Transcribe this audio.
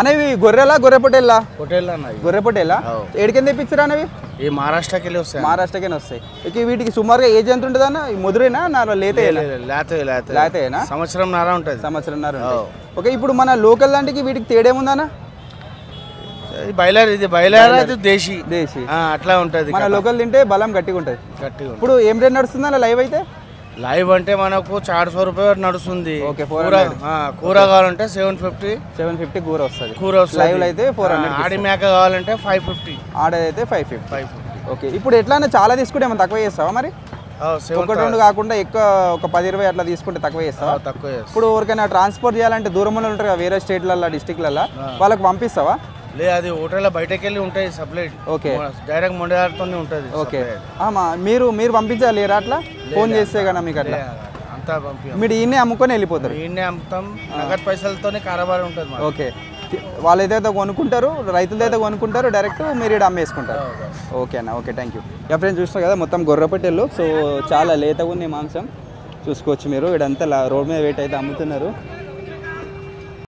అనేవి గొర్రెలా గొర్రెపొట్టేలా హోటల్లో గొర్రెపొట్టేలా ఏడికెంత తెప్పించరా అనేవి ఈ మహారాష్ట్రకి వెళ్ళి వస్తాయి మహారాష్ట్రకేనే వస్తాయి ఇక వీటికి సుమారుగా ఏజ్ ఎంత ఉంటుంది అన్న ముదురేనా నా లేతేనా లేతేనా సంవత్సరంన్నర ఉంటుంది సంవత్సరంన్నర ఓకే ఇప్పుడు మన లోకల్ లాంటికి వీటికి తేడేముందన్న ఇది బయలారా అది దేశీ అట్లా ఉంటుంది మన లోకల్ తింటే బలం గట్టిగా ఉంటుంది ఇప్పుడు ఏం రేట్ నడుస్తుందన్న లైవ్ అయితే లైవ్ అంటే మనకు 400 రూపాయలు నడుస్తుంది కూర కావాలంటే 750 కూర వస్తుంది లైవ్ అయితే 400 ఆడి మేక కావాలంటే 550 ఆడైతే 550 ఓకే ఇప్పుడు ఎట్లా చాలా తీసుకుంటే ఏమైనా తక్కువ చేస్తావా మరి ఒకటి రెండు కాకుండా ఎక్కువ ఒక 10-20 అట్లా తీసుకుంటే తక్కువ చేస్తావా తక్కువ ఇప్పుడు ఎవరికైనా ట్రాన్స్పోర్ట్ చేయాలంటే దూరంలో ఉంటారు కదా వేరే స్టేట్లలో డిస్టిక్లలో వాళ్ళకి పంపిస్తావా లేదు అది హోటల్లో బయటకు వెళ్ళి ఉంటాయి సప్లై ఓకే డైరెక్ట్ మొండేదారితోనే ఉంటుంది ఓకే మీరు పంపించాలి అట్లా ఫోన్ చేస్తే కదా మీకు అట్లా అంతా పంపి మీరు ఈయనే అమ్ముకొని వెళ్ళిపోతారు ఈయనే అమ్ముతాం నగదు పైసలతోనే కారబారు ఉంటుంది ఓకే వాళ్ళు ఏదైతే కొనుక్కుంటారు రైతులు అయితే కొనుక్కుంటారు డైరెక్ట్ మీరు ఇక్కడ అమ్మేసుకుంటారు ఓకే అన్న ఓకే థ్యాంక్ యూ ఫ్రెండ్స్ చూస్తున్నారు కదా మొత్తం గొర్రెపట్టెలు సో చాలా లేతగా ఉంది మాంసం చూసుకోవచ్చు మీరు ఇడంతా రోడ్ మీద వెయిట్ అయితే అమ్ముతున్నారు